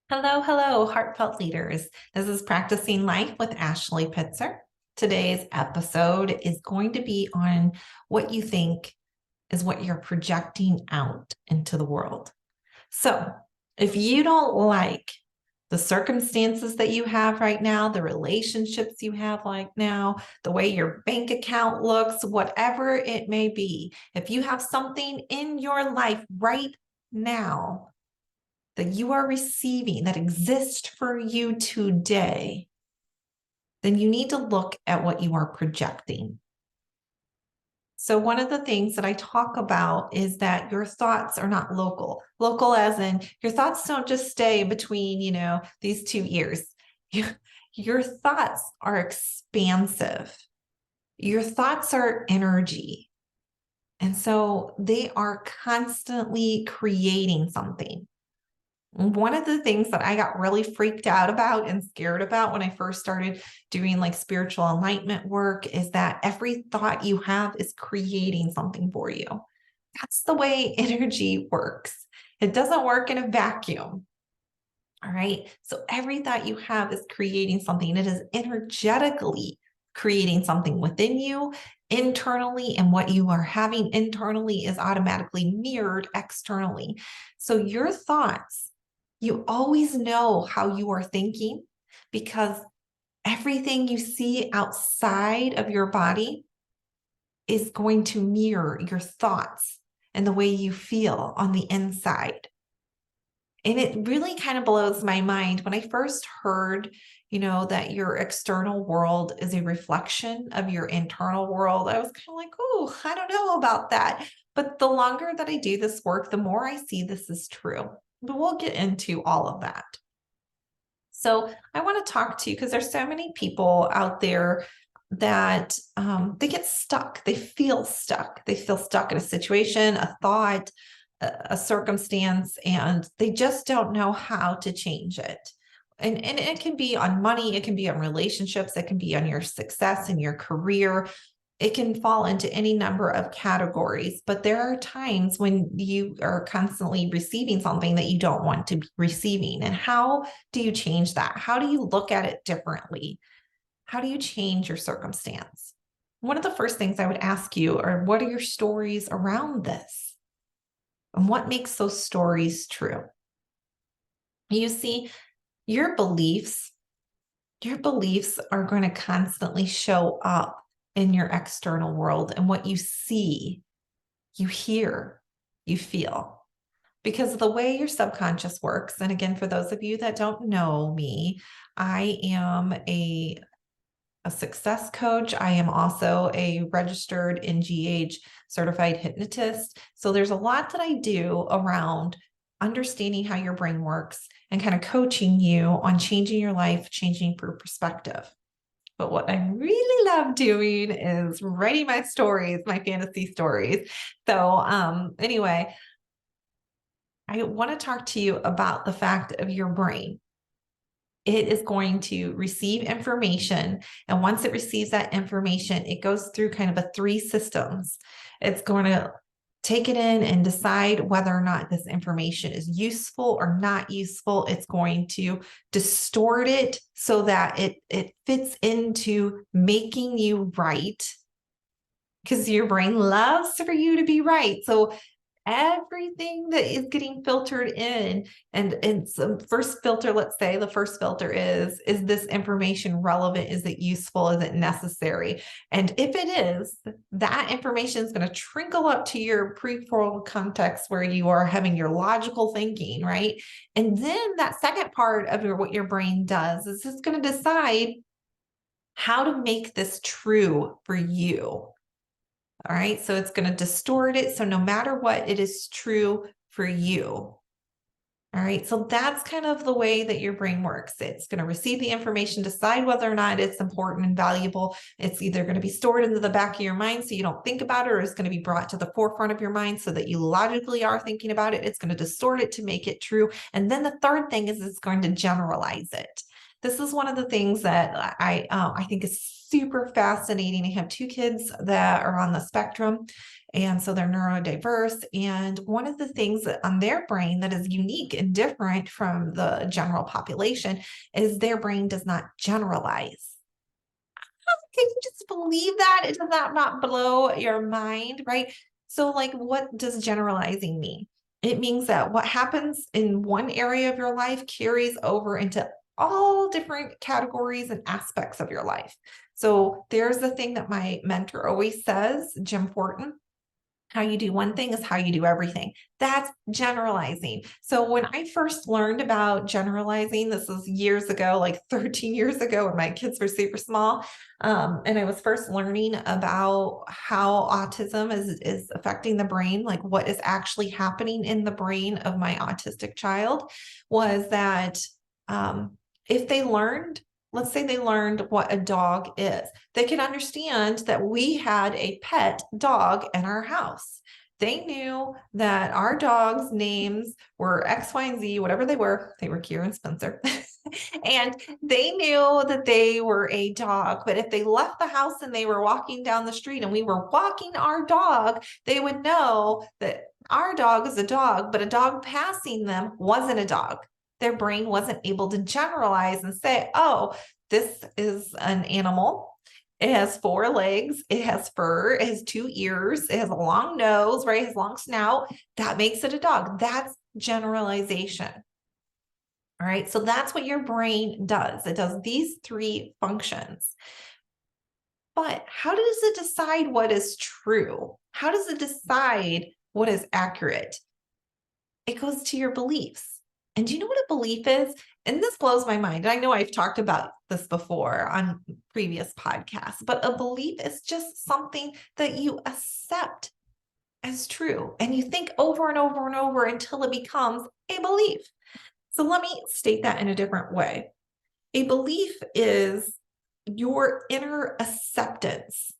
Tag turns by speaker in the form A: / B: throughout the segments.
A: Hello, hello, heartfelt leaders. This is Practicing Life with Ashley Pitzer. Today's episode is going to be on what you think is what you're projecting out into the world. So, if you don't like the circumstances that you have right now, the relationships you have right now, the way your bank account looks, whatever it may be, if you have something in your life right now that you are receiving that exists for you today, then you need to look at what you are projecting. So one of the things that I talk about is that your thoughts are not local. Local as in your thoughts don't just stay between, these two ears. Your thoughts are expansive. Your thoughts are energy. And so they are constantly creating something. One of the things that I got really freaked out about and scared about when I first started doing like spiritual enlightenment work is that every thought you have is creating something for you. That's the way energy works. It doesn't work in a vacuum. All right. So every thought you have is creating something. It is energetically creating something within you internally, and what you are having internally is automatically mirrored externally. So your thoughts, you always know how you are thinking because everything you see outside of your body is going to mirror your thoughts and the way you feel on the inside. And it really kind of blows my mind when I first heard, that your external world is a reflection of your internal world. I was kind of like, oh, I don't know about that. But the longer that I do this work, the more I see this is true. But we'll get into all of that. So I want to talk to you because there's so many people out there that they get stuck. They feel stuck. They feel stuck in a situation, a thought, a circumstance, and they just don't know how to change it. And it can be on money, it can be on relationships, it can be on your success in your career. It can fall into any number of categories, but there are times when you are constantly receiving something that you don't want to be receiving. And how do you change that? How do you look at it differently? How do you change your circumstance? One of the first things I would ask you are, what are your stories around this? And what makes those stories true? You see, your beliefs are going to constantly show up in your external world, and what you see, you hear, you feel. Because of the way your subconscious works, and again, for those of you that don't know me, I am a success coach. I am also a registered NGH certified hypnotist. So there's a lot that I do around understanding how your brain works and kind of coaching you on changing your life, changing your perspective. But what I really love doing is writing my stories, my fantasy stories. So anyway, I want to talk to you about the fact of your brain. It is going to receive information. And once it receives that information, it goes through kind of a 3 systems. It's going to take it in and decide whether or not this information is useful or not useful. It's going to distort it so that it fits into making you right, because your brain loves for you to be right. So everything that is getting filtered in, and some first filter, let's say the first filter is this information relevant? Is it useful? Is it necessary? And if it is, that information is going to trickle up to your prefrontal context where you are having your logical thinking, right? And then that second part of what your brain does is it's going to decide how to make this true for you. All right. So it's going to distort it. So no matter what, it is true for you. All right. So that's kind of the way that your brain works. It's going to receive the information, decide whether or not it's important and valuable. It's either going to be stored into the back of your mind so you don't think about it, or it's going to be brought to the forefront of your mind so that you logically are thinking about it. It's going to distort it to make it true. And then the third thing is it's going to generalize it. This is one of the things that I think is super fascinating. I have two kids that are on the spectrum, and so they're neurodiverse. And one of the things that on their brain that is unique and different from the general population is their brain does not generalize. Can you just believe that? It does that not blow your mind, right? So, like, what does generalizing mean? It means that what happens in one area of your life carries over into all different categories and aspects of your life. So, there's the thing that my mentor always says, Jim Fortin. How you do one thing is how you do everything. That's generalizing. So when I first learned about generalizing, this was years ago, like 13 years ago when my kids were super small. And I was first learning about how autism is affecting the brain, like what is actually happening in the brain of my autistic child, was that if they learned, let's say they learned what a dog is, they can understand that we had a pet dog in our house. They knew that our dogs' names were X, Y, and Z, whatever they were. They were Kira and Spencer. And they knew that they were a dog. But if they left the house and they were walking down the street and we were walking our dog, they would know that our dog is a dog, but a dog passing them wasn't a dog. Their brain wasn't able to generalize and say, oh, this is an animal. It has 4 legs. It has fur. It has 2 ears. It has a long nose, right? It has a long snout. That makes it a dog. That's generalization. All right. So that's what your brain does. It does these 3 functions. But how does it decide what is true? How does it decide what is accurate? It goes to your beliefs. And do you know what a belief is? And this blows my mind. I know I've talked about this before on previous podcasts, but a belief is just something that you accept as true. And you think over and over and over until it becomes a belief. So let me state that in a different way. A belief is your inner acceptance,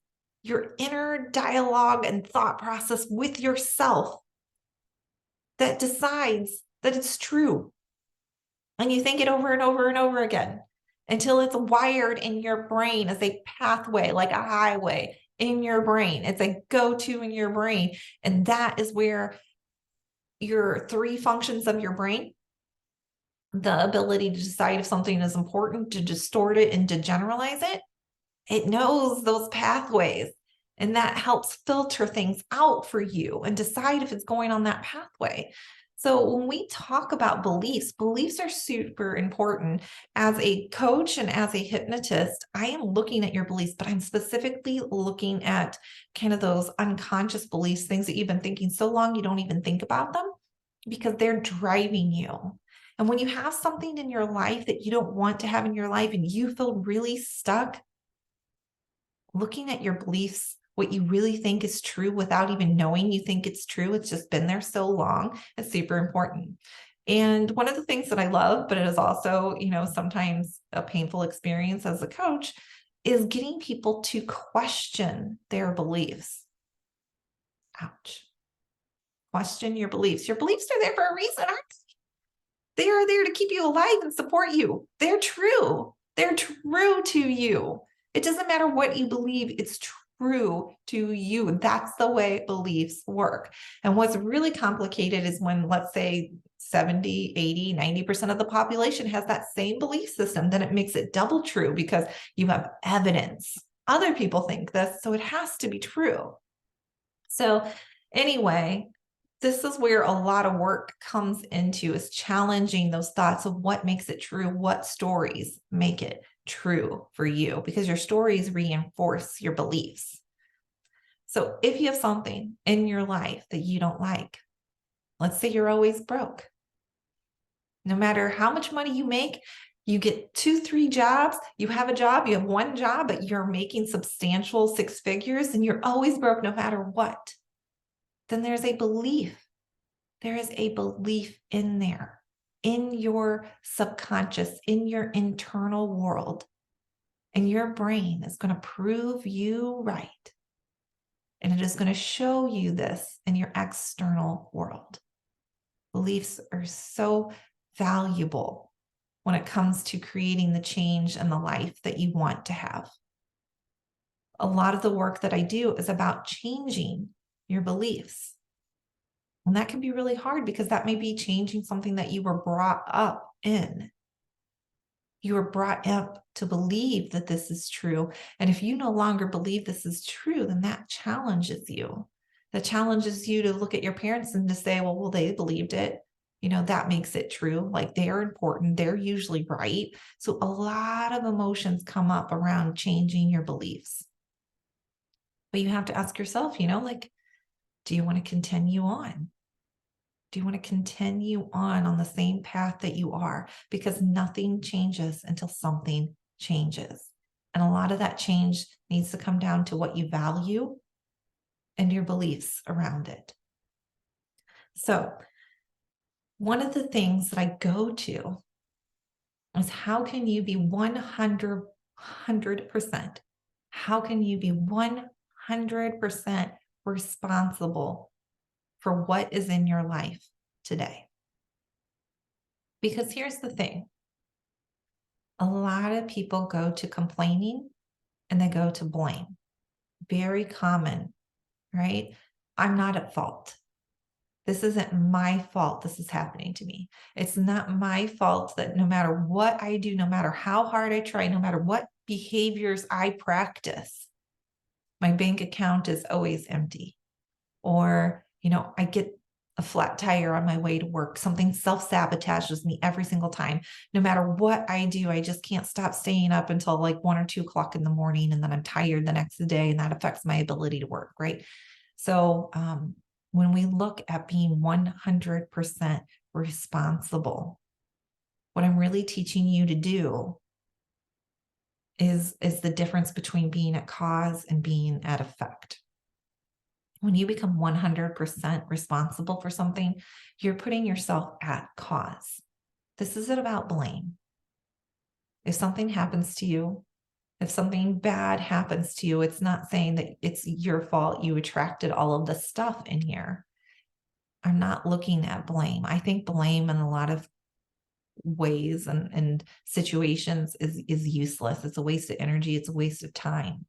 A: your inner dialogue and thought process with yourself that decides that it's true. And you think it over and over and over again until it's wired in your brain as a pathway, like a highway in your brain. It's a go-to in your brain. And that is where your 3 functions of your brain, the ability to decide if something is important, to distort it and to generalize it, it knows those pathways. And that helps filter things out for you and decide if it's going on that pathway. So when we talk about beliefs, beliefs are super important. As a coach and as a hypnotist, I am looking at your beliefs, but I'm specifically looking at kind of those unconscious beliefs, things that you've been thinking so long you don't even think about them because they're driving you. And when you have something in your life that you don't want to have in your life and you feel really stuck, looking at your beliefs, what you really think is true without even knowing you think it's true, it's just been there so long, is super important. And one of the things that I love, but it is also, sometimes a painful experience as a coach, is getting people to question their beliefs. Ouch. Question your beliefs. Your beliefs are there for a reason, aren't they? They are there to keep you alive and support you. They're true. They're true to you. It doesn't matter what you believe, it's true to you. That's the way beliefs work. And what's really complicated is when, let's say, 70, 80, 90% of the population has that same belief system, then it makes it double true because you have evidence. Other people think this, so it has to be true. So anyway, this is where a lot of work comes into, is challenging those thoughts of what makes it true, what stories make it true for you, because your stories reinforce your beliefs. So if you have something in your life that you don't like, let's say you're always broke. No matter how much money you make, you get 2, 3 jobs, you have a job, you have 1 job, but you're making substantial 6 figures and you're always broke no matter what. Then there's a belief. There is a belief in there, in your subconscious, in your internal world. And your brain is going to prove you right. And it is going to show you this in your external world. Beliefs are so valuable. when it comes to creating the change and the life that you want to have. A lot of the work that I do is about changing your beliefs. And that can be really hard because that may be changing something that you were brought up in. You were brought up to believe that this is true. And if you no longer believe this is true, then that challenges you. That challenges you to look at your parents and to say, well, they believed it. That makes it true. Like, they're important. They're usually right. So a lot of emotions come up around changing your beliefs. But you have to ask yourself, like, do you want to continue on? Do you want to continue on the same path that you are? Because nothing changes until something changes. And a lot of that change needs to come down to what you value and your beliefs around it. So one of the things that I go to is, how can you be 100%? How can you be 100% responsible for what is in your life today? Because here's the thing. A lot of people go to complaining and they go to blame. Very common, right? I'm not at fault. This isn't my fault this is happening to me. It's not my fault that no matter what I do, no matter how hard I try, no matter what behaviors I practice, my bank account is always empty. Or, I get a flat tire on my way to work. Something self-sabotages me every single time. No matter what I do, I just can't stop staying up until like 1 or 2 o'clock in the morning. And then I'm tired the next day, and that affects my ability to work, right? So when we look at being 100% responsible, what I'm really teaching you to do is the difference between being at cause and being at effect. When you become 100% responsible for something, you're putting yourself at cause. This isn't about blame. If something happens to you, if something bad happens to you, it's not saying that it's your fault. You attracted all of this stuff in here. I'm not looking at blame. I think blame in a lot of ways and situations is useless. It's a waste of energy. It's a waste of time.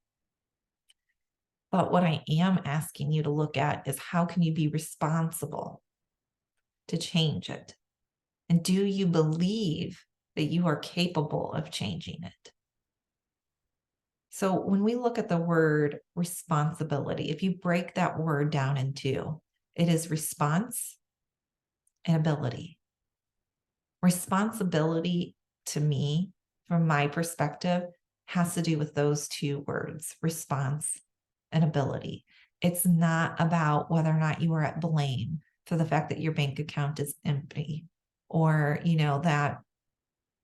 A: But what I am asking you to look at is, how can you be responsible to change it? And do you believe that you are capable of changing it? So when we look at the word responsibility, if you break that word down in two, it is response and ability. Responsibility, to me, from my perspective, has to do with those two words, response and ability. It's not about whether or not you are at blame for the fact that your bank account is empty, or, that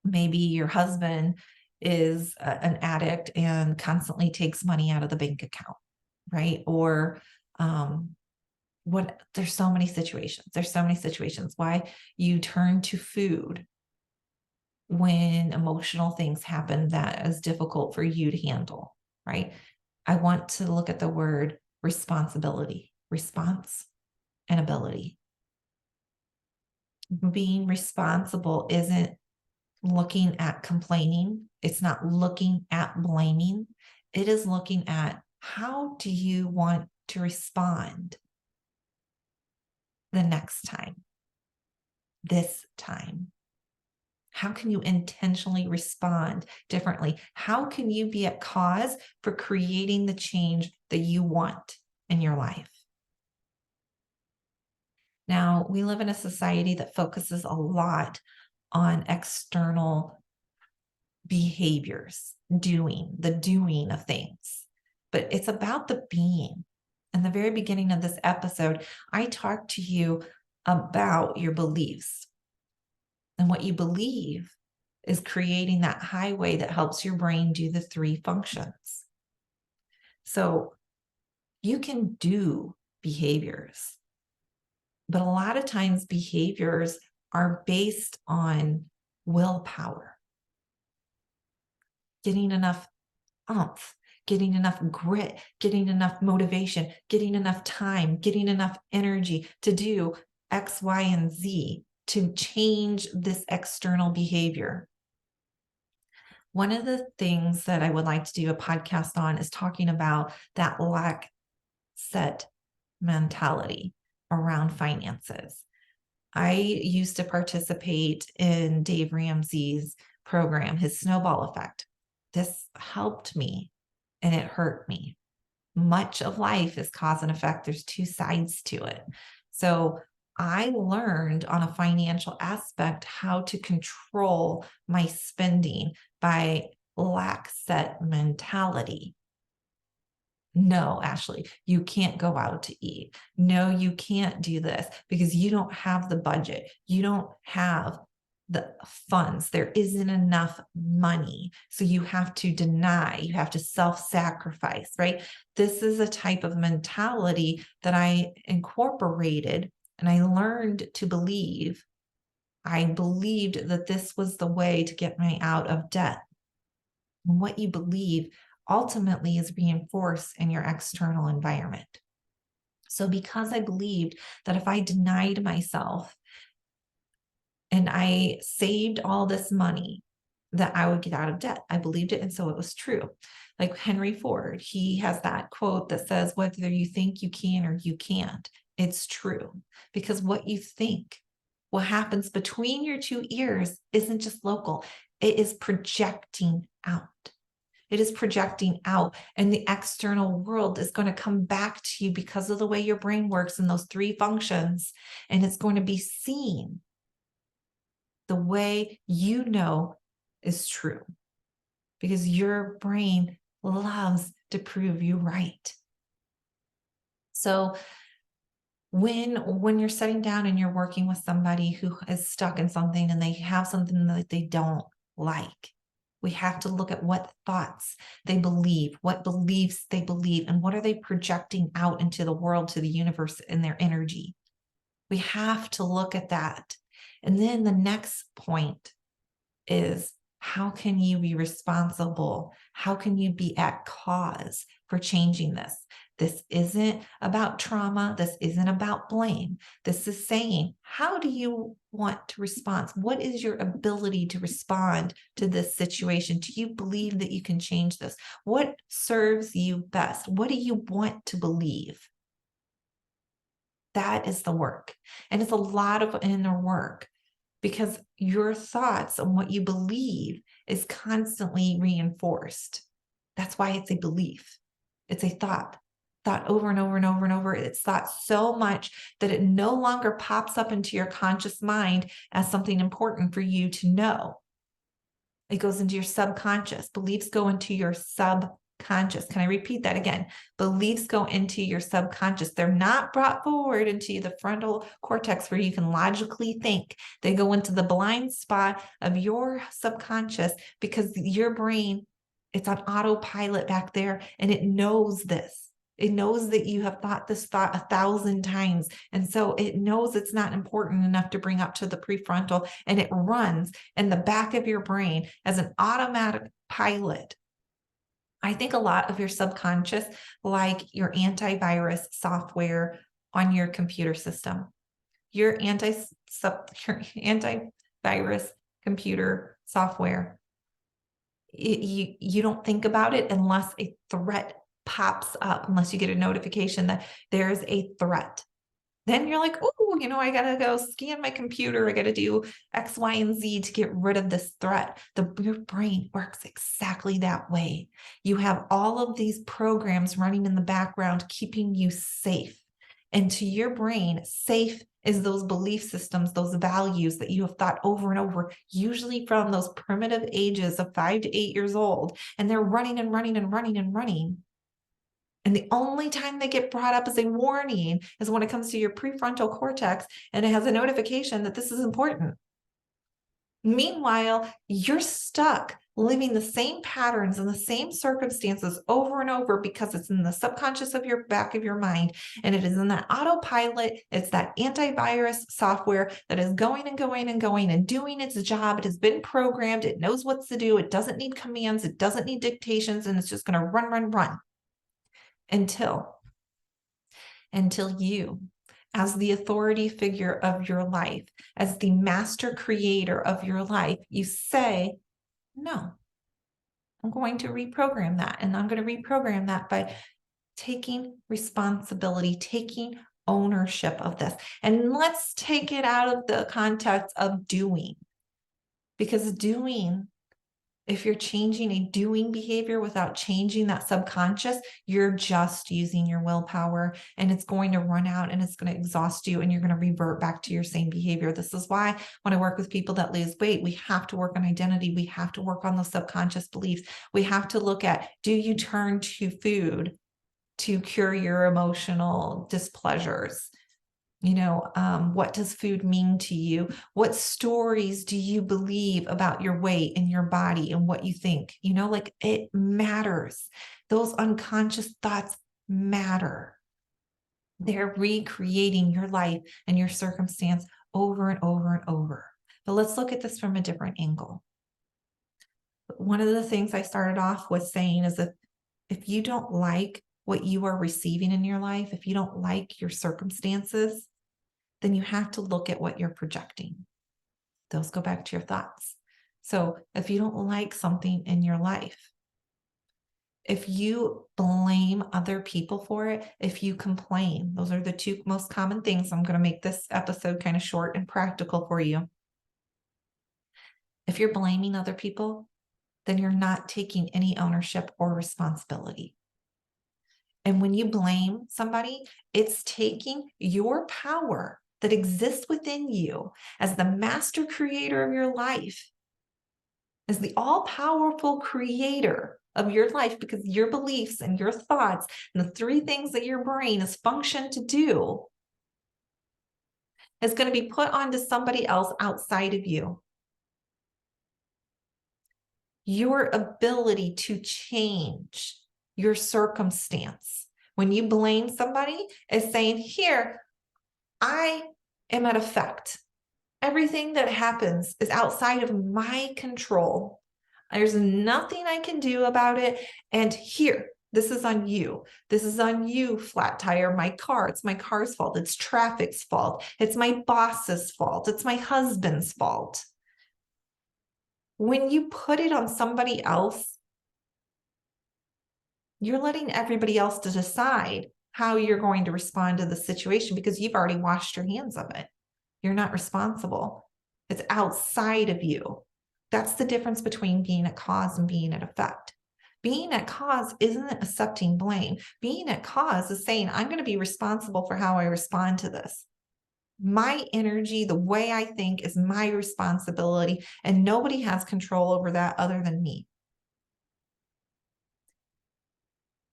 A: maybe your husband is an addict and constantly takes money out of the bank account, right? Or there's so many situations. There's so many situations why you turn to food when emotional things happen that is difficult for you to handle, right? I want to look at the word responsibility, response and ability. Being responsible isn't looking at complaining. It's not looking at blaming. It is looking at, how do you want to respond the next time, this time? How can you intentionally respond differently? How can you be at cause for creating the change that you want in your life? Now, we live in a society that focuses a lot on external behaviors, the doing of things, but it's about the being. In the very beginning of this episode, I talked to you about your beliefs. And what you believe is creating that highway that helps your brain do the 3 functions. So you can do behaviors, but a lot of times behaviors are based on willpower, getting enough oomph, getting enough grit, getting enough motivation, getting enough time, getting enough energy to do X, Y, and Z, to change this external behavior. One of the things that I would like to do a podcast on is talking about that lack set mentality around finances. I used to participate in Dave Ramsey's program, his snowball effect. This helped me and it hurt me. Much of life is cause and effect. There's two sides to it. So I learned on a financial aspect how to control my spending by lack set mentality. No, Ashley, you can't go out to eat. No, you can't do this because you don't have the budget. You don't have the funds. There isn't enough money. So you have to deny, you have to self-sacrifice, right? This is a type of mentality that I incorporated and I learned to believe. I believed that this was the way to get me out of debt. And what you believe ultimately is reinforced in your external environment. So because I believed that if I denied myself and I saved all this money, that I would get out of debt. I believed it, and so it was true. Like Henry Ford, he has that quote that says, whether you think you can or you can't, it's true. Because what you think, what happens between your two ears isn't just local, it is projecting out. It is projecting out, and the external world is going to come back to you because of the way your brain works in those three functions, and it's going to be seen the way you know is true because your brain loves to prove you right. So when you're sitting down and you're working with somebody who is stuck in something and they have something that they don't like, we have to look at what thoughts they believe, what beliefs they believe, and what are they projecting out into the world, to the universe, in their energy. We have to look at that. And then the next point is, how can you be responsible? How can you be at cause for changing this? This isn't about trauma. This isn't about blame. This is saying, how do you want to respond? What is your ability to respond to this situation? Do you believe that you can change this? What serves you best? What do you want to believe? That is the work. And it's a lot of inner work, because your thoughts and what you believe is constantly reinforced. That's why it's a belief. It's a thought over and over and over and over. It's thought so much that it no longer pops up into your conscious mind as something important for you to know. It goes into your subconscious. Beliefs go into your subconscious. Can I repeat that again? Beliefs go into your subconscious. They're not brought forward into the frontal cortex where you can logically think. They go into the blind spot of your subconscious because your brain, it's on autopilot back there, and it knows this. It knows that you have thought this thought 1,000 times. And so it knows it's not important enough to bring up to the prefrontal, and it runs in the back of your brain as an automatic pilot. I think a lot of your subconscious, like your antivirus software on your computer system. Your antivirus computer software, you don't think about it unless a threat pops up, unless you get a notification that there's a threat. Then you're like, oh, I got to go scan my computer. I got to do X, Y, and Z to get rid of this threat. Your brain works exactly that way. You have all of these programs running in the background, keeping you safe. And to your brain, safe is those belief systems, those values that you have thought over and over, usually from those primitive ages of 5 to 8 years old. And they're running and running and running and running. And the only time they get brought up as a warning is when it comes to your prefrontal cortex and it has a notification that this is important. Meanwhile, you're stuck living the same patterns and the same circumstances over and over because it's in the subconscious of your back of your mind, and it is in that autopilot. It's that antivirus software that is going and going and going and doing its job. It has been programmed. It knows what to do. It doesn't need commands. It doesn't need dictations, and it's just going to run until you, as the authority figure of your life, as the master creator of your life, you say, no, I'm going to reprogram that. And I'm going to reprogram that by taking responsibility, taking ownership of this. And let's take it out of the context of doing. Because doing, if you're changing a doing behavior without changing that subconscious, you're just using your willpower, and it's going to run out and it's going to exhaust you, and you're going to revert back to your same behavior. This is why when I work with people that lose weight, we have to work on identity. We have to work on those subconscious beliefs. We have to look at, do you turn to food to cure your emotional displeasures? What does food mean to you? What stories do you believe about your weight and your body and what you think? It matters. Those unconscious thoughts matter. They're recreating your life and your circumstance over and over and over. But let's look at this from a different angle. One of the things I started off with saying is that if you don't like what you are receiving in your life, if you don't like your circumstances, then you have to look at what you're projecting. Those go back to your thoughts. So if you don't like something in your life, if you blame other people for it, if you complain, those are the two most common things. I'm going to make this episode kind of short and practical for you. If you're blaming other people, then you're not taking any ownership or responsibility. And when you blame somebody, it's taking your power that exists within you as the master creator of your life, as the all-powerful creator of your life, because your beliefs and your thoughts and the three things that your brain is functioned to do is going to be put onto somebody else outside of you. Your ability to change your circumstance when you blame somebody is saying, here, I am at effect. Everything that happens is outside of my control. There's nothing I can do about it. And here, this is on you. This is on you, flat tire, my car. It's my car's fault. It's traffic's fault. It's my boss's fault. It's my husband's fault. When you put it on somebody else, you're letting everybody else to decide how you're going to respond to the situation because you've already washed your hands of it. You're not responsible. It's outside of you. That's the difference between being at cause and being at effect. Being at cause isn't accepting blame. Being at cause is saying, I'm going to be responsible for how I respond to this. My energy, the way I think, is my responsibility, and nobody has control over that other than me.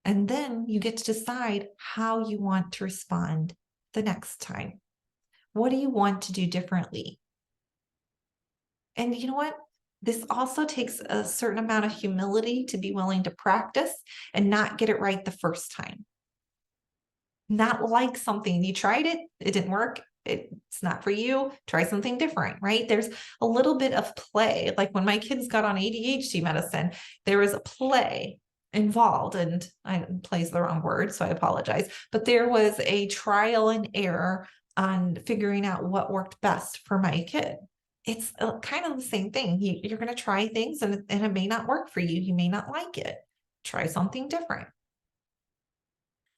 A: And then you get to decide how you want to respond the next time. What do you want to do differently? And you know what? This also takes a certain amount of humility to be willing to practice and not get it right the first time. Not like something, you tried it, it didn't work, it's not for you, try something different, right? There's a little bit of play. Like when my kids got on ADHD medicine, there was a play involved, and play is the wrong word, so I apologize, but there was a trial and error on figuring out what worked best for my kid. It's kind of the same thing. You're going to try things and it may not work for you. You may not like it. Try something different.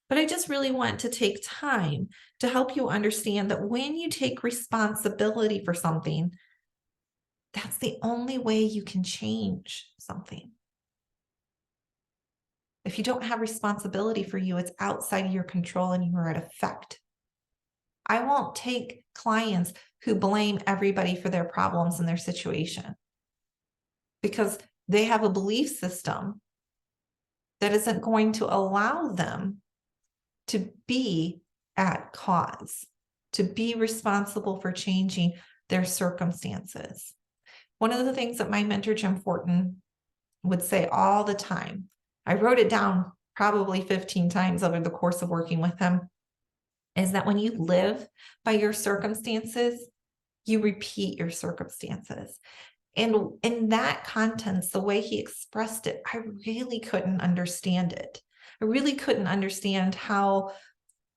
A: But I just really want to take time to help you understand that when you take responsibility for something, that's the only way you can change something. If you don't have responsibility for you, it's outside of your control and you are at effect. I won't take clients who blame everybody for their problems and their situation because they have a belief system that isn't going to allow them to be at cause, to be responsible for changing their circumstances. One of the things that my mentor, Jim Fortin, would say all the time, I wrote it down probably 15 times over the course of working with him, is that when you live by your circumstances, you repeat your circumstances. And in that context, the way he expressed it, I really couldn't understand it. I really couldn't understand how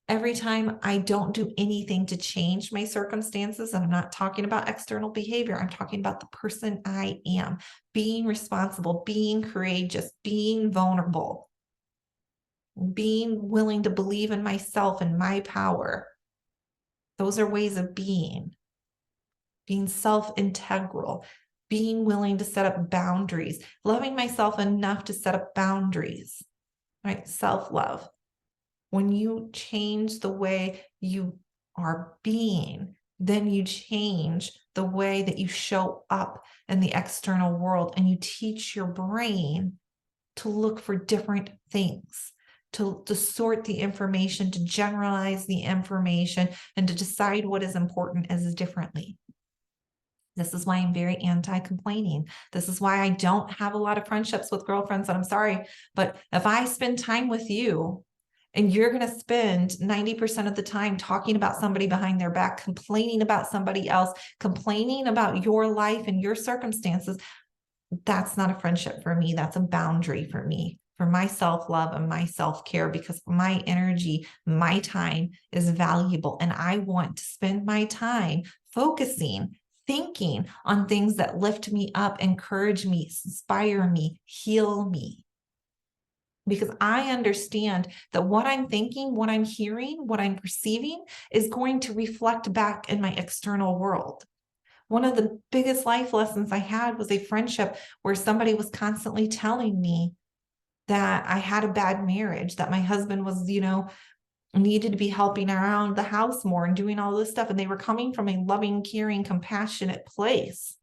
A: Every time I don't do anything to change my circumstances, and I'm not talking about external behavior, I'm talking about the person I am, being responsible, being courageous, being vulnerable, being willing to believe in myself and my power. Those are ways of being self-integral, being willing to set up boundaries, loving myself enough to set up boundaries, right? Self-love. When you change the way you are being, then you change the way that you show up in the external world, and you teach your brain to look for different things, to sort the information, to generalize the information, and to decide what is important as differently. This is why I'm very anti-complaining. This is why I don't have a lot of friendships with girlfriends. And I'm sorry, but if I spend time with you and you're going to spend 90% of the time talking about somebody behind their back, complaining about somebody else, complaining about your life and your circumstances, that's not a friendship for me. That's a boundary for me, for my self-love and my self-care, because my energy, my time is valuable. And I want to spend my time focusing, thinking on things that lift me up, encourage me, inspire me, heal me. Because I understand that what I'm thinking, what I'm hearing, what I'm perceiving is going to reflect back in my external world. One of the biggest life lessons I had was a friendship where somebody was constantly telling me that I had a bad marriage, that my husband was, needed to be helping around the house more and doing all this stuff. And they were coming from a loving, caring, compassionate place.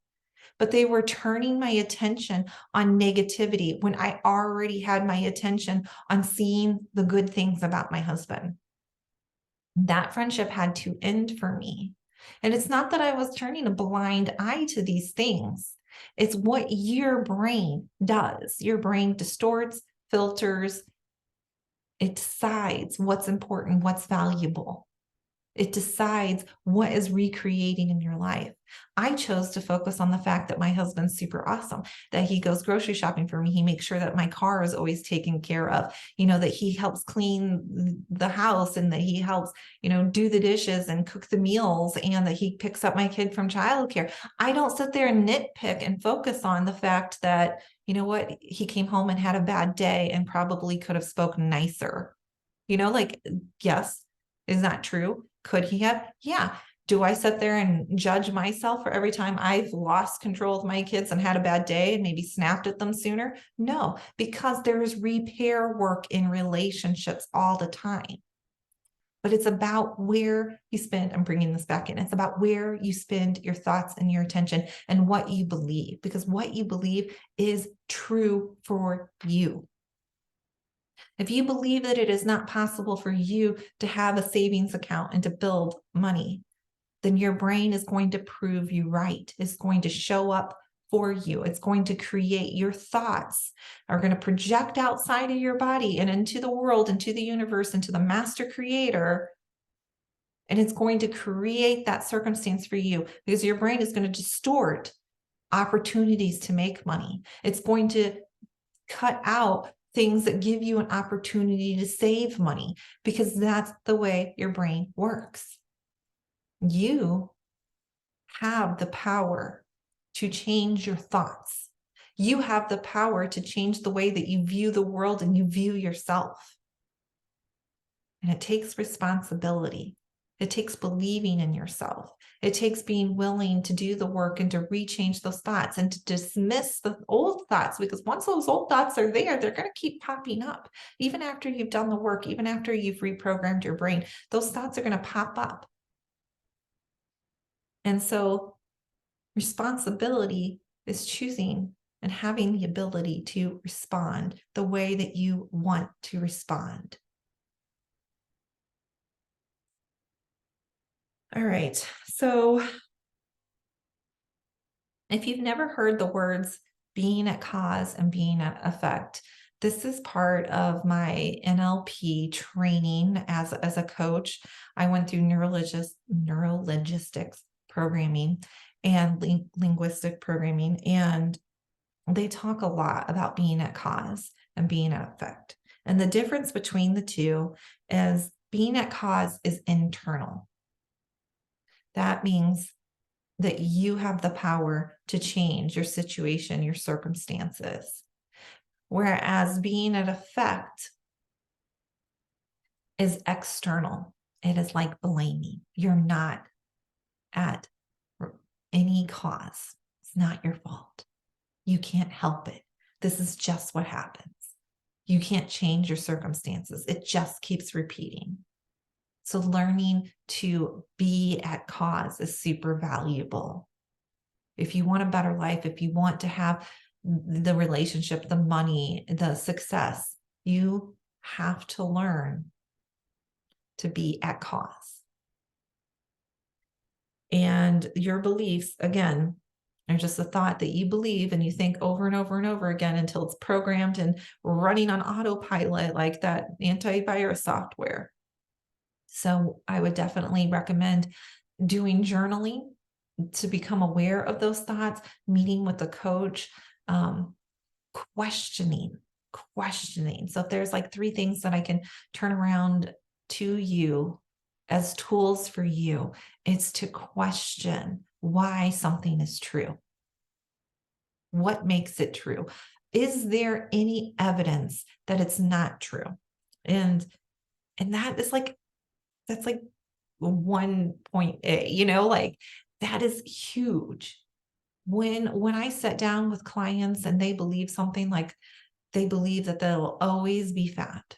A: But they were turning my attention on negativity when I already had my attention on seeing the good things about my husband. That friendship had to end for me. And it's not that I was turning a blind eye to these things. It's what your brain does. Your brain distorts, filters, it decides what's important, what's valuable. It decides what is recreating in your life. I chose to focus on the fact that my husband's super awesome, that he goes grocery shopping for me. He makes sure that my car is always taken care of, that he helps clean the house, and that he helps, do the dishes and cook the meals, and that he picks up my kid from childcare. I don't sit there and nitpick and focus on the fact that, he came home and had a bad day and probably could have spoken nicer. Yes, is that true? Could he have? Yeah. Do I sit there and judge myself for every time I've lost control of my kids and had a bad day and maybe snapped at them sooner? No, because there is repair work in relationships all the time. But it's about where you spend, I'm bringing this back in, it's about where you spend your thoughts and your attention and what you believe, because what you believe is true for you. If you believe that it is not possible for you to have a savings account and to build money, then your brain is going to prove you right. It's going to show up for you. It's going to create, your thoughts are going to project outside of your body and into the world, into the universe, into the master creator. And it's going to create that circumstance for you, because your brain is going to distort opportunities to make money. It's going to cut out things that give you an opportunity to save money, because that's the way your brain works. You have the power to change your thoughts. You have the power to change the way that you view the world and you view yourself. And it takes responsibility. It takes believing in yourself. It takes being willing to do the work and to rechange those thoughts and to dismiss the old thoughts, because once those old thoughts are there, they're going to keep popping up. Even after you've done the work, even after you've reprogrammed your brain, those thoughts are going to pop up. And so responsibility is choosing and having the ability to respond the way that you want to respond. All right. So if you've never heard the words being at cause and being at effect, this is part of my NLP training as a coach. I went through neurolinguistics programming and linguistic programming, and they talk a lot about being at cause and being at effect. And the difference between the two is being at cause is internal. That means that you have the power to change your situation, your circumstances. Whereas being at effect is external. It is like blaming. You're not at any cause. It's not your fault. You can't help it. This is just what happens. You can't change your circumstances. It just keeps repeating. So learning to be at cause is super valuable. If you want a better life, if you want to have the relationship, the money, the success, you have to learn to be at cause. And your beliefs, again, are just a thought that you believe and you think over and over and over again until it's programmed and running on autopilot like that antivirus software. So I would definitely recommend doing journaling to become aware of those thoughts, meeting with a coach, questioning. So if there's like 3 things that I can turn around to you as tools for you, it's to question why something is true. What makes it true? Is there any evidence that it's not true? And that is like, that's like 1.A, like that is huge. When I sit down with clients and they believe something, like they believe that they'll always be fat.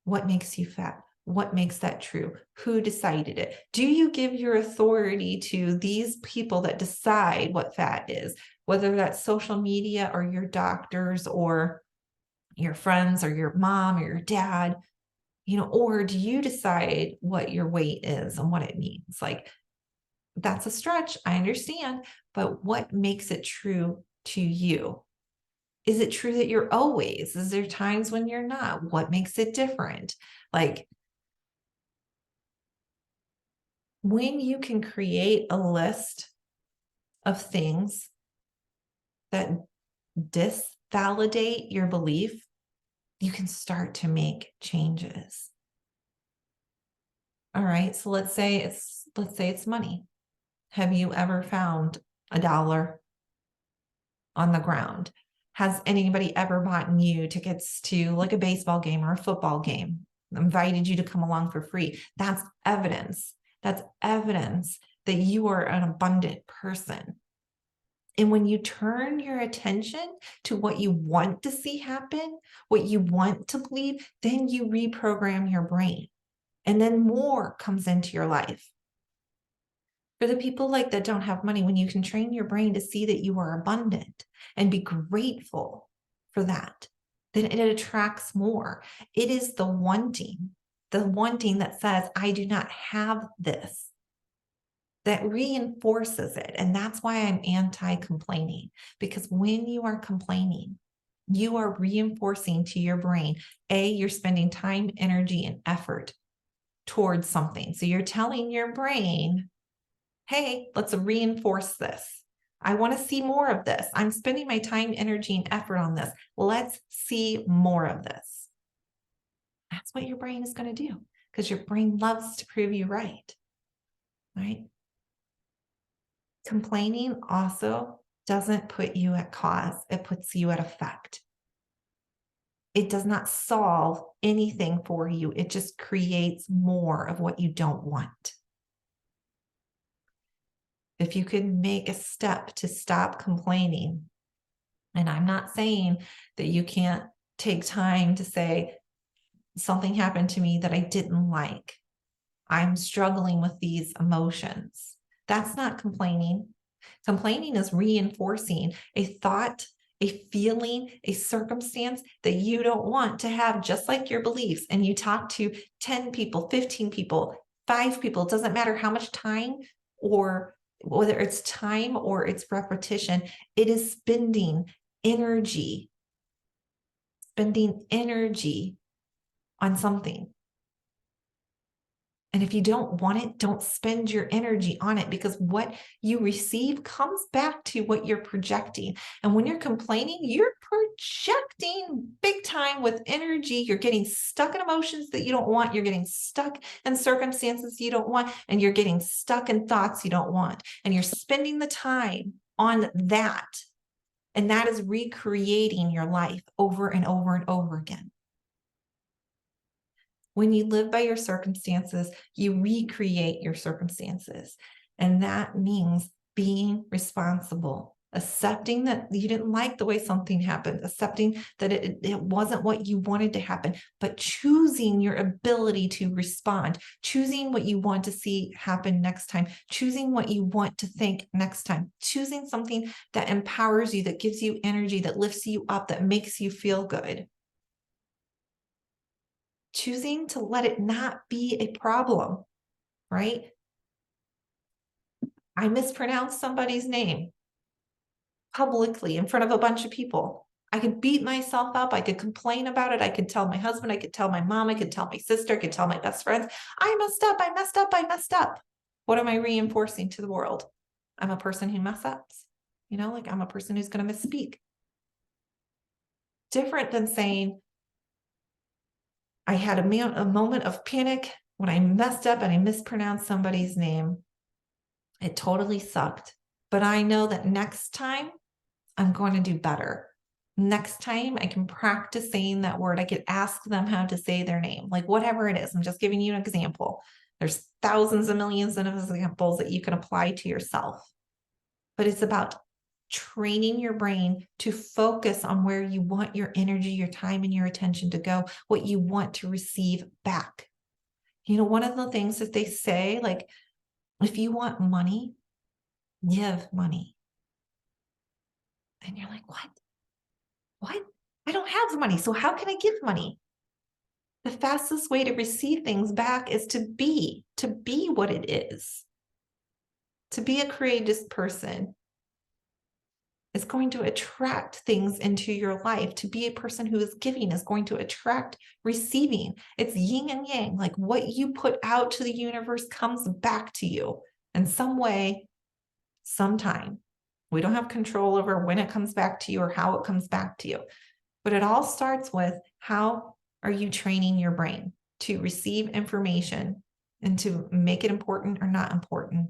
A: What makes you fat? What makes that true? Who decided it? Do you give your authority to these people that decide what fat is, whether that's social media or your doctors or your friends or your mom or your dad, or do you decide what your weight is and what it means? Like, that's a stretch, I understand, but what makes it true to you? Is it true that you're always? Is there times when you're not? What makes it different? Like, when you can create a list of things that disvalidate your belief, you can start to make changes. All right, so let's say it's money. Have you ever found $1 on the ground? Has anybody ever bought you tickets to like a baseball game or a football game, invited you to come along for free? That's evidence. That's evidence that you are an abundant person. And when you turn your attention to what you want to see happen, what you want to believe, then you reprogram your brain. And then more comes into your life. For the people like that don't have money, when you can train your brain to see that you are abundant and be grateful for that, then it attracts more. It is the wanting that says, I do not have this, that reinforces it. And that's why I'm anti-complaining, because when you are complaining, you are reinforcing to your brain, you're spending time, energy, and effort towards something. So you're telling your brain, hey, let's reinforce this. I want to see more of this. I'm spending my time, energy, and effort on this. Let's see more of this. That's what your brain is going to do, because your brain loves to prove you right. Right? Complaining also doesn't put you at cause. It puts you at effect. It does not solve anything for you. It just creates more of what you don't want. If you could make a step to stop complaining, and I'm not saying that you can't take time to say, something happened to me that I didn't like. I'm struggling with these emotions. That's not complaining. Complaining is reinforcing a thought, a feeling, a circumstance that you don't want to have, just like your beliefs. And you talk to 10 people, 15 people, 5 people, it doesn't matter how much time, or whether it's time or it's repetition, it is spending energy on something. And if you don't want it, don't spend your energy on it, because what you receive comes back to what you're projecting. And when you're complaining, you're projecting big time with energy. You're getting stuck in emotions that you don't want. You're getting stuck in circumstances you don't want. And you're getting stuck in thoughts you don't want. And you're spending the time on that. And that is recreating your life over and over and over again. When you live by your circumstances, you recreate your circumstances. And that means being responsible, accepting that you didn't like the way something happened, accepting that it wasn't what you wanted to happen, but choosing your ability to respond, choosing what you want to see happen next time, choosing what you want to think next time, choosing something that empowers you, that gives you energy, that lifts you up, that makes you feel good. Choosing to let it not be a problem, right? I mispronounced somebody's name publicly in front of a bunch of people. I could beat myself up. I could complain about it. I could tell my husband. I could tell my mom. I could tell my sister. I could tell my best friends. I messed up. I messed up. I messed up. What am I reinforcing to the world? I'm a person who mess ups. Like I'm a person who's going to misspeak. Different than saying, I had a moment of panic when I messed up and I mispronounced somebody's name. It totally sucked. But I know that next time I'm going to do better. Next time I can practice saying that word. I could ask them how to say their name, like whatever it is. I'm just giving you an example. There's thousands of millions of examples that you can apply to yourself. But it's about training your brain to focus on where you want your energy, your time, and your attention to go, what you want to receive back. One of the things that they say, like, if you want money, give money. And you're like, what? What? I don't have money. So how can I give money? The fastest way to receive things back is to be what it is. To be a courageous person is going to attract things into your life. To be a person who is giving is going to attract receiving. It's yin and yang. Like what you put out to the universe comes back to you in some way, sometime. We don't have control over when it comes back to you or how it comes back to you. But it all starts with, how are you training your brain to receive information and to make it important or not important?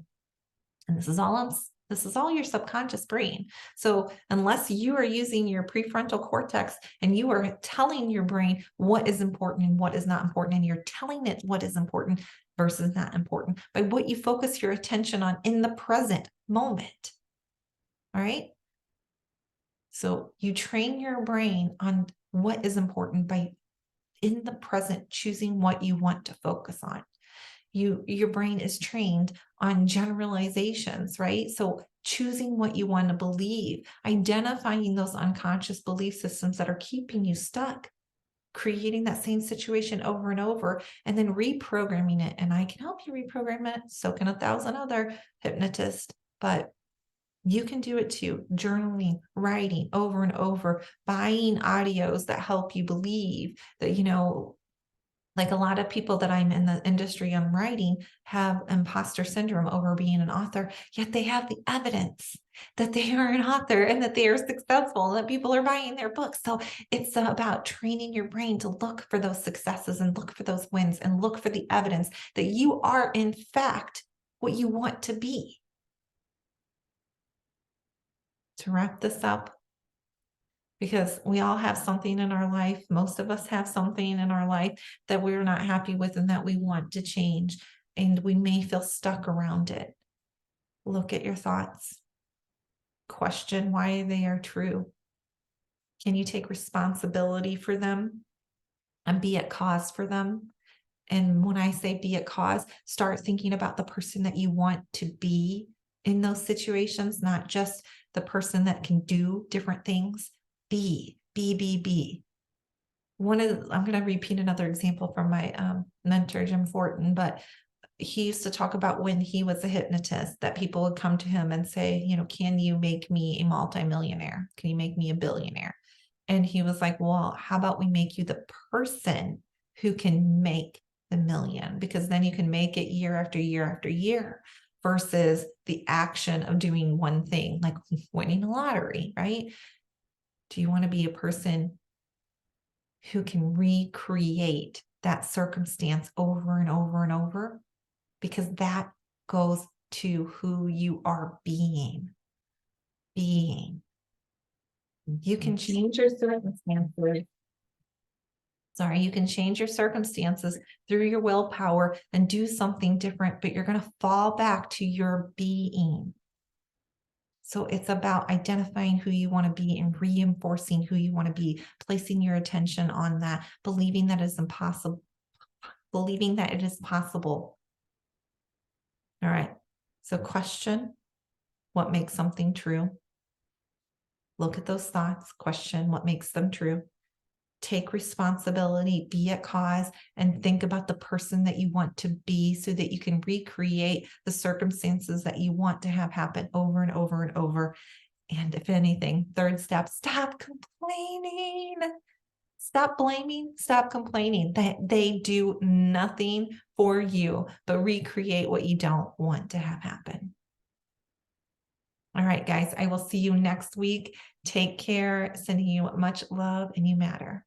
A: And this is all your subconscious brain. So unless you are using your prefrontal cortex and you are telling your brain what is important and what is not important, and you're telling it what is important versus not important by what you focus your attention on in the present moment. All right. So you train your brain on what is important by, in the present, choosing what you want to focus on. Your brain is trained on generalizations, right? So choosing what you want to believe, identifying those unconscious belief systems that are keeping you stuck, creating that same situation over and over, and then reprogramming it. And I can help you reprogram it. So can 1,000 other hypnotists, but you can do it too. Journaling, writing over and over, buying audios that help you believe that, like a lot of people that I'm in the industry I'm writing have imposter syndrome over being an author, yet they have the evidence that they are an author and that they are successful and that people are buying their books. So it's about training your brain to look for those successes and look for those wins and look for the evidence that you are in fact what you want to be. To wrap this up, because we all have something in our life. Most of us have something in our life that we're not happy with and that we want to change. And we may feel stuck around it. Look at your thoughts. Question why they are true. Can you take responsibility for them and be at cause for them? And when I say be at cause, start thinking about the person that you want to be in those situations, not just the person that can do different things. Be. I'm going to repeat another example from my mentor, Jim Fortin, but he used to talk about when he was a hypnotist that people would come to him and say, can you make me a multimillionaire? Can you make me a billionaire? And he was like, well, how about we make you the person who can make than million, because then you can make it year after year after year versus the action of doing one thing, like winning a lottery, right? Do you want to be a person who can recreate that circumstance over and over and over? Because that goes to who you are being. You can change your circumstances. You can change your circumstances through your willpower and do something different, but you're going to fall back to your being. So it's about identifying who you want to be and reinforcing who you want to be, placing your attention on that, believing that is impossible, believing that it is possible. All right. So question, what makes something true? Look at those thoughts, question what makes them true. Take responsibility, be at cause, and think about the person that you want to be so that you can recreate the circumstances that you want to have happen over and over and over. And if anything, third step, stop complaining. Stop blaming, stop complaining. That they do nothing for you but recreate what you don't want to have happen. All right, guys, I will see you next week. Take care. Sending you much love, and you matter.